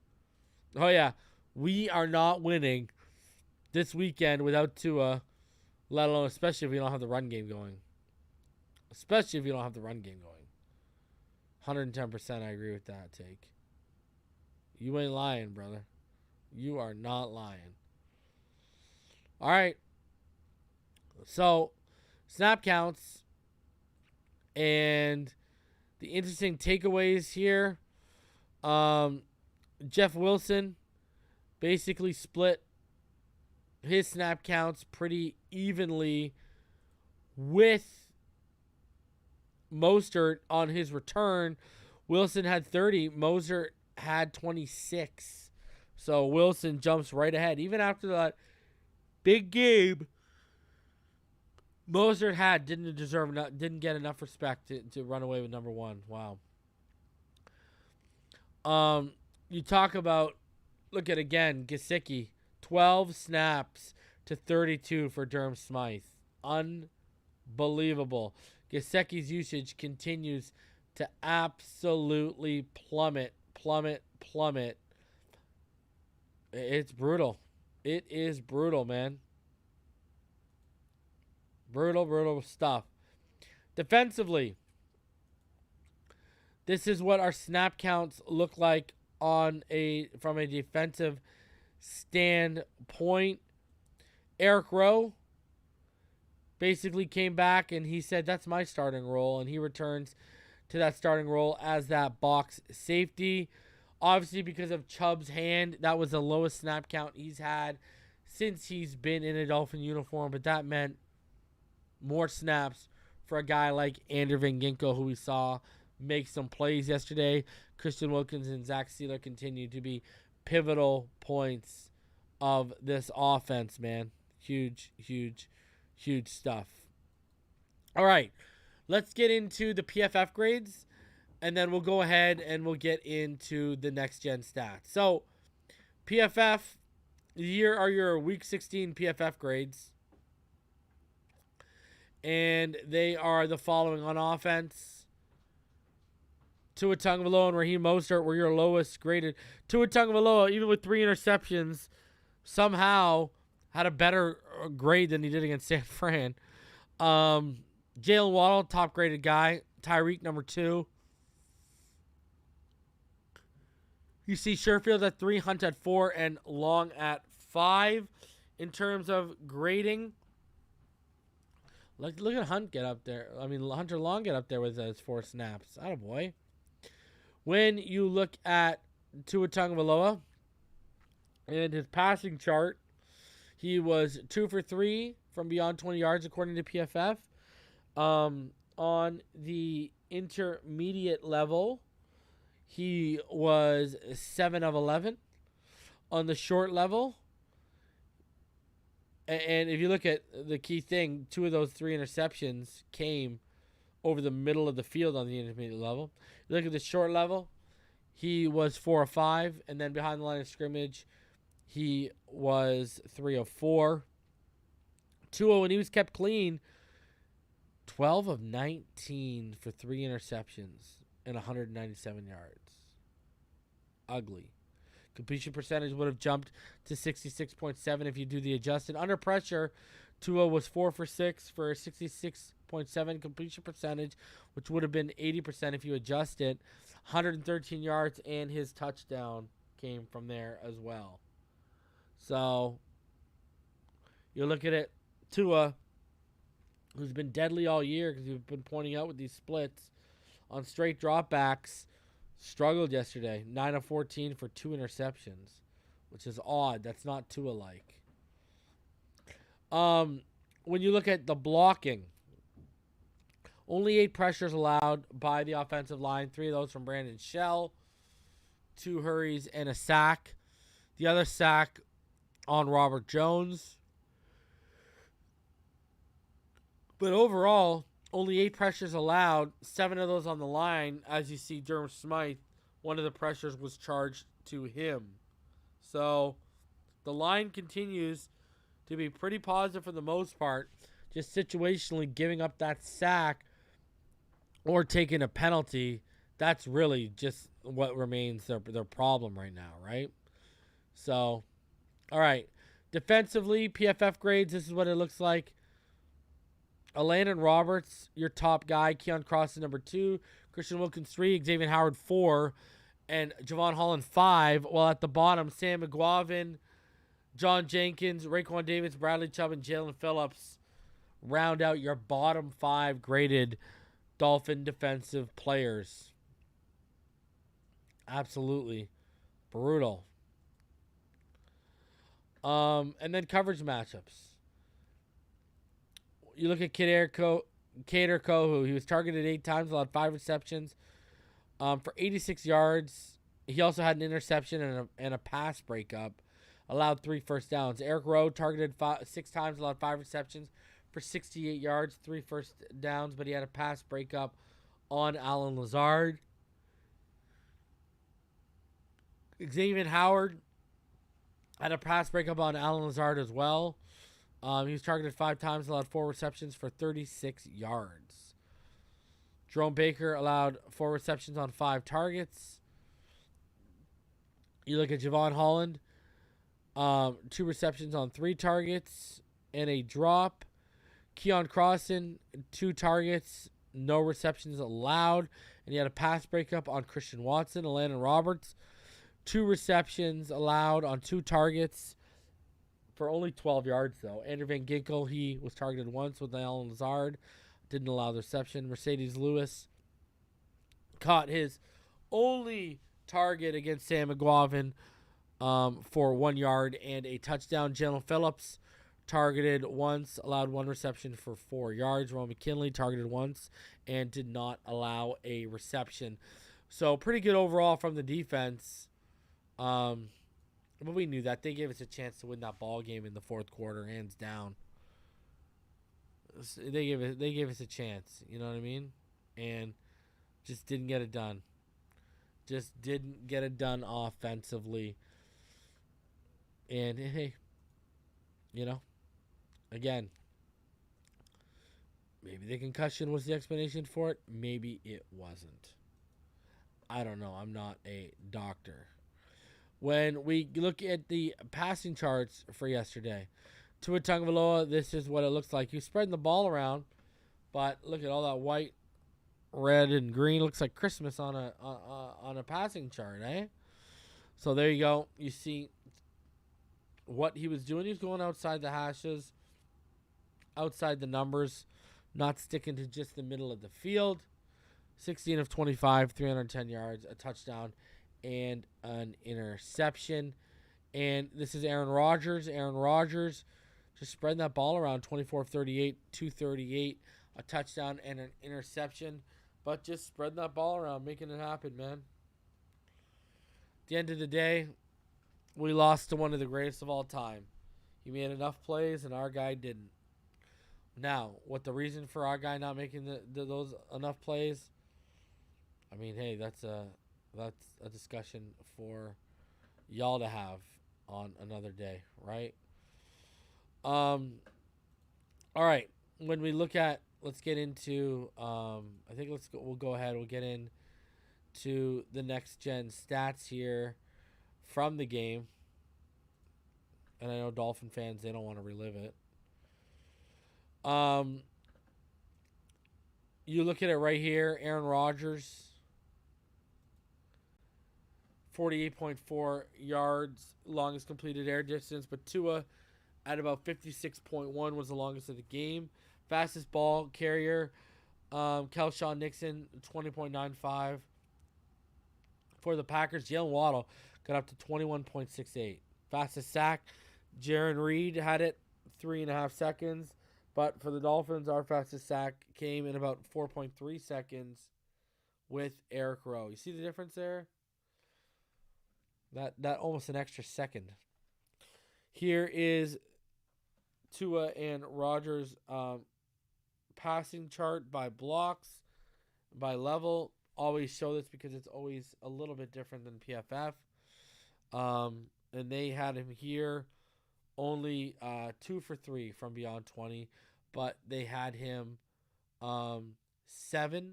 Oh, yeah. We are not winning this weekend without Tua, let alone, especially if we don't have the run game going. 110% I agree with that take. You ain't lying, brother. You are not lying. All right. So, snap counts. And the interesting takeaways here. Jeff Wilson basically split his snap counts pretty evenly with Mostert on his return. Wilson had 30. Mostert had 26. So Wilson jumps right ahead. Even after that big game, Mostert didn't get enough respect to run away with number one. Wow. You talk about, look at again, Gesicki, 12 snaps to 32 for Durham Smythe. Unbelievable. Gesicki's usage continues to absolutely plummet. It's brutal. It is brutal, man. Brutal stuff. Defensively, this is what our snap counts look like from a defensive standpoint. Eric Rowe basically came back and he said, that's my starting role, and he returns to that starting role as that box safety. Obviously, because of Chubb's hand, that was the lowest snap count he's had since he's been in a Dolphin uniform, but that meant more snaps for a guy like Andrew Van Ginkel, who we saw make some plays yesterday. Christian Wilkins and Zach Sealer continue to be pivotal points of this offense, man. Huge stuff. All right, let's get into the PFF grades, and then we'll go ahead and we'll get into the next-gen stats. So, PFF, here are your Week 16 PFF grades. And they are the following on offense. Tua Tagovailoa and Raheem Mostert were your lowest graded. Tua Tagovailoa, even with 3 interceptions, somehow had a better grade than he did against San Fran. Jalen Waddle, top graded guy. Tyreek, number 2. You see Sherfield at 3, Hunt at 4, and Long at 5 in terms of grading. Look at Hunt get up there. I mean, Hunter Long get up there with his 4 snaps. Attaboy. When you look at Tua Tagovailoa and his passing chart, he was 2 for 3 from beyond 20 yards according to PFF. On the intermediate level, he was 7 of 11. On the short level, and if you look at the key thing, 2 of those 3 interceptions came over the middle of the field on the intermediate level. You look at the short level, he was 4 of 5, and then behind the line of scrimmage, he was 3 of 4. Tua, when he was kept clean, 12 of 19 for 3 interceptions and 197 yards. Ugly. Completion percentage would have jumped to 66.7 if you do the adjusted. Under pressure, Tua was 4 for 6 for a 66.7 completion percentage, which would have been 80% if you adjust it. 113 yards, and his touchdown came from there as well. So, you look at it, Tua, who's been deadly all year because we've been pointing out with these splits on straight dropbacks, struggled yesterday. 9 of 14 for 2 interceptions, which is odd. That's not Tua-like. When you look at the blocking, only 8 pressures allowed by the offensive line. 3 of those from Brandon Shell, 2 hurries, and a sack. The other sack on Robert Jones. But overall, only 8 pressures allowed, 7 of those on the line. As you see, Durham Smythe, one of the pressures was charged to him. So, the line continues to be pretty positive for the most part. Just situationally giving up that sack or taking a penalty, that's really just what remains their problem right now, right? So, all right. Defensively, PFF grades, this is what it looks like. Landon Roberts, your top guy. Keon Cross is number 2. Christian Wilkins 3. Xavier Howard 4. And Javon Holland 5. While at the bottom, Sam McGuavin, John Jenkins, Raekwon Davis, Bradley Chubb, and Jalen Phillips round out your bottom 5 graded Dolphin defensive players. Absolutely brutal. And then coverage matchups. You look at Kader Kohu. He was targeted 8 times, allowed 5 receptions for 86 yards. He also had an interception and a pass breakup. Allowed 3 first downs. Eric Rowe targeted 6 times, allowed 5 receptions for 68 yards, 3 first downs, but he had a pass breakup on Alan Lazard. Xavier Howard had a pass breakup on Alan Lazard as well. He was targeted 5 times, allowed 4 receptions for 36 yards. Jerome Baker allowed 4 receptions on 5 targets. You look at Javon Holland, 2 receptions on 3 targets and a drop. Keon Crossan, 2 targets, no receptions allowed. And he had a pass breakup on Christian Watson. Landon Roberts, 2 receptions allowed on 2 targets for only 12 yards, though. Andrew Van Ginkel, he was targeted once with Alan Lazard. Didn't allow the reception. Mercedes Lewis caught his only target against Sam McGuavin for 1 yard and a touchdown. Jalen Phillips targeted once, allowed 1 reception for 4 yards. Ron McKinley targeted once and did not allow a reception. So pretty good overall from the defense. But we knew that. They gave us a chance to win that ball game in the 4th quarter, hands down. They gave us a chance, you know what I mean? And just didn't get it done. Just didn't get it done offensively. And hey, you know, again, maybe the concussion was the explanation for it. Maybe it wasn't. I don't know. I'm not a doctor. When we look at the passing charts for yesterday, Tua Tagovailoa, this is what it looks like. He's spreading the ball around, but look at all that white, red, and green. Looks like Christmas on a passing chart, eh? So there you go. You see what he was doing. He was going outside the hashes, outside the numbers, not sticking to just the middle of the field. 16 of 25, 310 yards, a touchdown, and an interception. And this is Aaron Rodgers. Aaron Rodgers just spreading that ball around, 24 of 38, 238, a touchdown and an interception. But just spreading that ball around, making it happen, man. At the end of the day, we lost to one of the greatest of all time. He made enough plays, and our guy didn't. Now, what the reason for our guy not making those enough plays? I mean, hey, that's a discussion for y'all to have on another day, right? All right. When we look at, let's get into. I think we'll go ahead. We'll get into the next gen stats here from the game. And I know Dolphin fans, they don't want to relive it. You look at it right here. Aaron Rodgers, 48.4 yards, longest completed air distance. But Tua at about 56.1 was the longest of the game. Fastest ball carrier, Kelshawn Nixon, 20.95. For the Packers, Jalen Waddle got up to 21.68. Fastest sack, Jaron Reed had it 3.5 seconds. But for the Dolphins, our fastest sack came in about 4.3 seconds with Eric Rowe. You see the difference there? That almost an extra second. Here is Tua and Rodgers' passing chart by blocks, by level. Always show this because it's always a little bit different than PFF. And they had him here only 2 for 3 from beyond 20, but they had him 7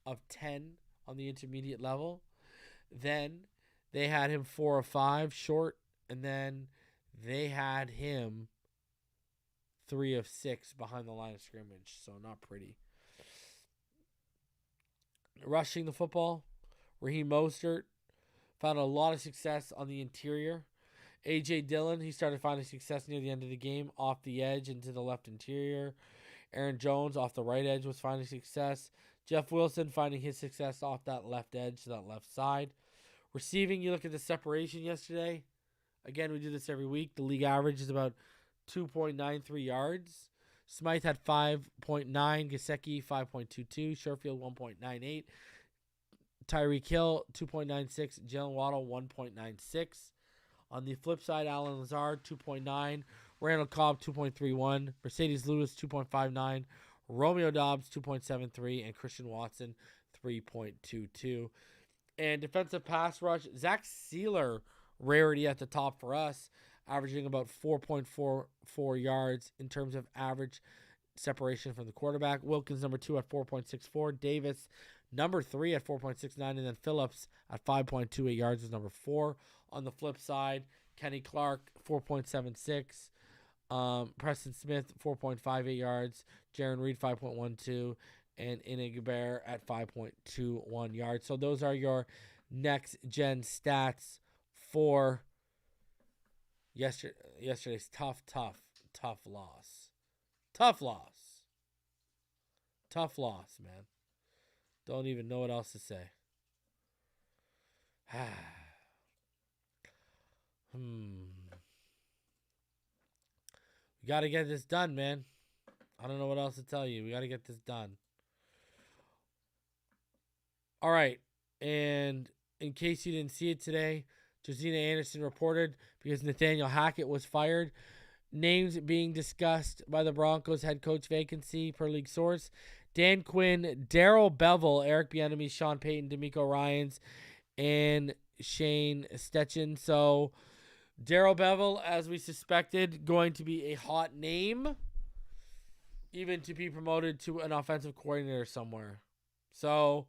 of 10 on the intermediate level. Then they had him 4 of 5 short, and then they had him 3 of 6 behind the line of scrimmage, so not pretty. Rushing the football, Raheem Mostert found a lot of success on the interior. A.J. Dillon, he started finding success near the end of the game, off the edge into the left interior. Aaron Jones off the right edge was finding success. Jeff Wilson finding his success off that left edge to that left side. Receiving, you look at the separation yesterday. Again, we do this every week. The league average is about 2.93 yards. Smythe had 5.9. Gesicki, 5.22. Sherfield, 1.98. Tyreek Hill, 2.96. Jalen Waddle, 1.96. On the flip side, Alan Lazard, 2.9. Randall Cobb, 2.31. Mercedes Lewis, 2.59. Romeo Dobbs, 2.73. And Christian Watson, 3.22. And defensive pass rush, Zach Sealer, rarity at the top for us, averaging about 4.44 yards in terms of average separation from the quarterback. Wilkins, number 2 at 4.64. Davis, number 3 at 4.69. And then Phillips at 5.28 yards is number 4. On the flip side, Kenny Clark, 4.76. Preston Smith, 4.58 yards. Jaron Reed, 5.12. And Inigbear at 5.21 yards. So those are your next-gen stats for yesterday's tough loss. Tough loss, man. Don't even know what else to say. We got to get this done, man. I don't know what else to tell you. We got to get this done. All right. And in case you didn't see it today, Josina Anderson reported because Nathaniel Hackett was fired. Names being discussed by the Broncos head coach vacancy per league source. Dan Quinn, Darrell Bevel, Eric Bieniemy, Sean Payton, D'Amico Ryans, and Shane Steichen. So Darrell Bevel, as we suspected, going to be a hot name, even to be promoted to an offensive coordinator somewhere. So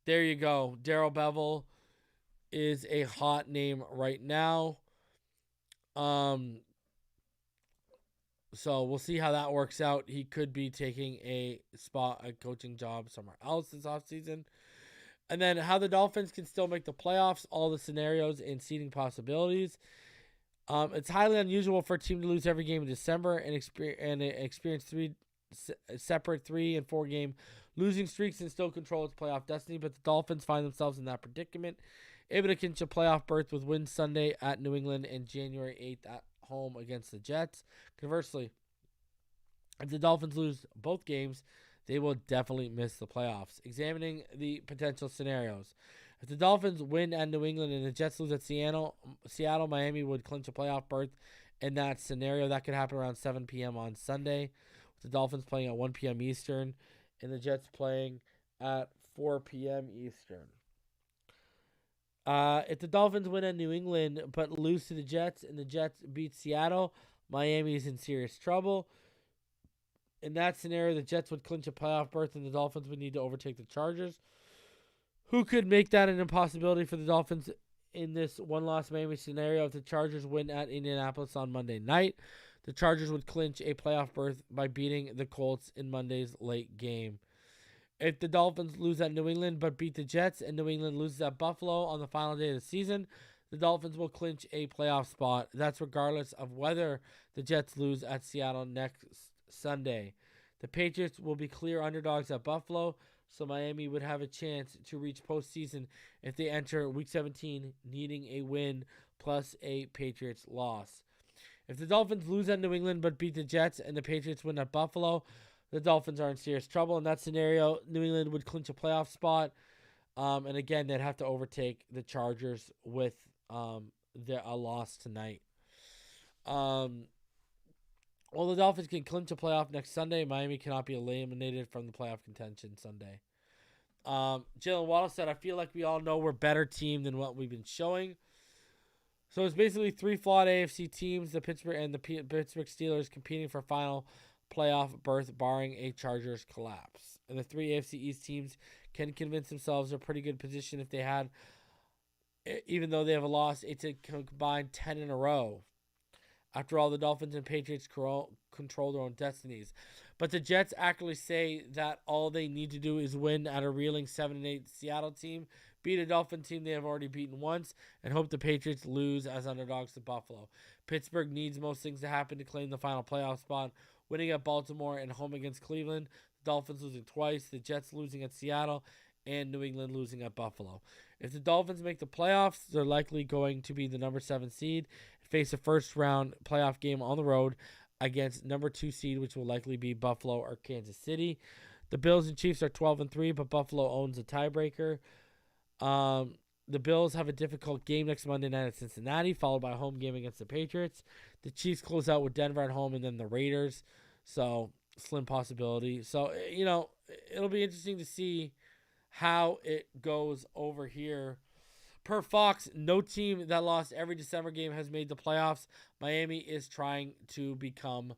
there you go. Darrell Bevel is a hot name right now. So we'll see how that works out. He could be taking a coaching job somewhere else this offseason. And then how the Dolphins can still make the playoffs, all the scenarios and seeding possibilities. It's highly unusual for a team to lose every game in December and experience 3 separate 3 and 4 game losing streaks and still control its playoff destiny. But the Dolphins find themselves in that predicament, able to clinch a playoff berth with wins Sunday at New England and January 8th at home against the Jets. Conversely, if the Dolphins lose both games, they will definitely miss the playoffs. Examining the potential scenarios. If the Dolphins win at New England and the Jets lose at Seattle, Miami would clinch a playoff berth in that scenario. That could happen around 7 p.m. on Sunday, with the Dolphins playing at 1 p.m. Eastern and the Jets playing at 4 p.m. Eastern. If the Dolphins win at New England but lose to the Jets and the Jets beat Seattle, Miami is in serious trouble. In that scenario, the Jets would clinch a playoff berth and the Dolphins would need to overtake the Chargers, who could make that an impossibility for the Dolphins in this one-loss Miami scenario. If the Chargers win at Indianapolis on Monday night, the Chargers would clinch a playoff berth by beating the Colts in Monday's late game. If the Dolphins lose at New England but beat the Jets and New England loses at Buffalo on the final day of the season, the Dolphins will clinch a playoff spot. That's regardless of whether the Jets lose at Seattle next Sunday. The Patriots will be clear underdogs at Buffalo, so Miami would have a chance to reach postseason if they enter Week 17 needing a win plus a Patriots loss. If the Dolphins lose at New England but beat the Jets and the Patriots win at Buffalo, the Dolphins are in serious trouble. In that scenario, New England would clinch a playoff spot. And again, they'd have to overtake the Chargers with a loss tonight. Well, the Dolphins can clinch a playoff next Sunday. Miami cannot be eliminated from the playoff contention Sunday. Jalen Waddle said, I feel like we all know we're a better team than what we've been showing. So it's basically 3 flawed AFC teams, the Pittsburgh Steelers competing for final playoff berth barring a Chargers collapse. And the 3 AFC East teams can convince themselves they're a pretty good position if they had, even though they have a loss, it's a combined 10 in a row. After all, the Dolphins and Patriots control their own destinies. But the Jets actually say that all they need to do is win at a reeling 7-8 Seattle team, beat a Dolphin team they have already beaten once, and hope the Patriots lose as underdogs to Buffalo. Pittsburgh needs most things to happen to claim the final playoff spot, winning at Baltimore and home against Cleveland, the Dolphins losing twice, the Jets losing at Seattle, and New England losing at Buffalo. If the Dolphins make the playoffs, they're likely going to be the number 7 seed and face a first-round playoff game on the road against number 2 seed, which will likely be Buffalo or Kansas City. The Bills and Chiefs are 12-3, but Buffalo owns a tiebreaker. The Bills have a difficult game next Monday night at Cincinnati, followed by a home game against the Patriots. The Chiefs close out with Denver at home and then the Raiders. So, slim possibility. So, it'll be interesting to see how it goes over here. Per Fox, no team that lost every December game has made the playoffs. Miami is trying to become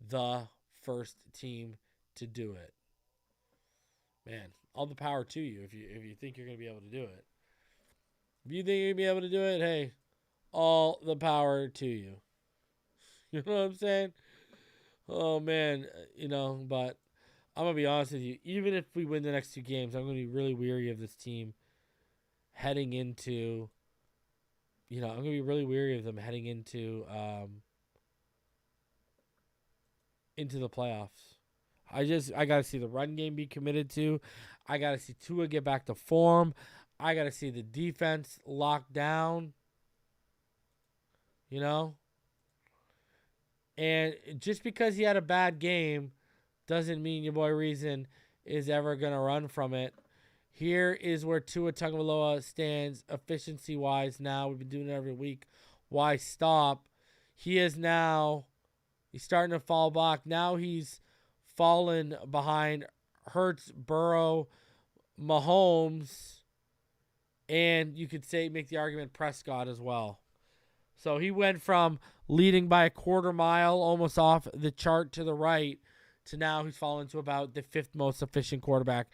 the first team to do it. Man, all the power to you if you think you're going to be able to do it. If you think you're going to be able to do it, hey, all the power to you. You know what I'm saying? Oh, man, but I'm going to be honest with you. Even if we win the next 2 games, I'm going to be really weary of this team heading into, I'm going to be really weary of them heading into the playoffs. I got to see the run game be committed to. I got to see Tua get back to form. I got to see the defense locked down. And just because he had a bad game doesn't mean your boy Reason is ever going to run from it. Here is where Tua Tagovailoa stands efficiency-wise now. We've been doing it every week. Why stop? He's starting to fall back. Now he's fallen behind Hurts, Burrow, Mahomes, and you could make the argument Prescott as well. So he went from leading by a quarter mile, almost off the chart to the right, to now he's fallen to about the 5th most efficient quarterback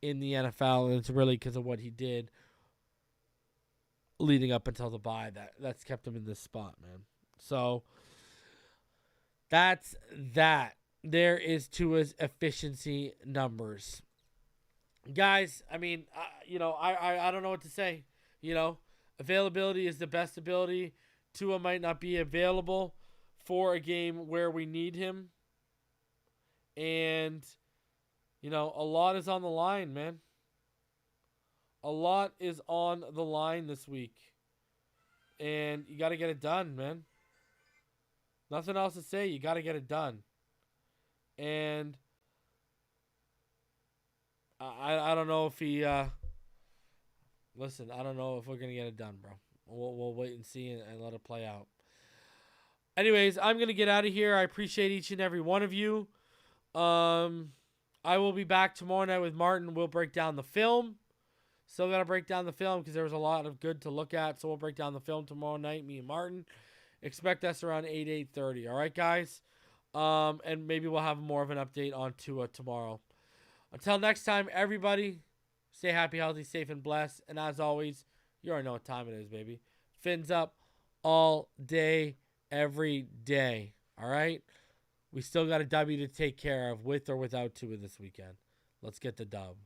in the NFL, and it's really because of what he did leading up until the bye that's kept him in this spot, man. So that's that. There is Tua's efficiency numbers. Guys, I mean, I don't know what to say. Availability is the best ability. Tua might not be available for a game where we need him. And, a lot is on the line, man. A lot is on the line this week. And you got to get it done, man. Nothing else to say. You got to get it done. And I don't know if he... listen, I don't know if we're going to get it done, bro. We'll wait and see and let it play out. Anyways, I'm going to get out of here. I appreciate each and every one of you. I will be back tomorrow night with Martin. We'll break down the film. Still got to break down the film because there was a lot of good to look at. So we'll break down the film tomorrow night, me and Martin. Expect us around 8:30. All right, guys? And maybe we'll have more of an update on Tua tomorrow. Until next time, everybody, stay happy, healthy, safe, and blessed. And as always, you already know what time it is, baby. Fins up all day, every day. All right? We still got a W to take care of with or without Tua this weekend. Let's get the dub.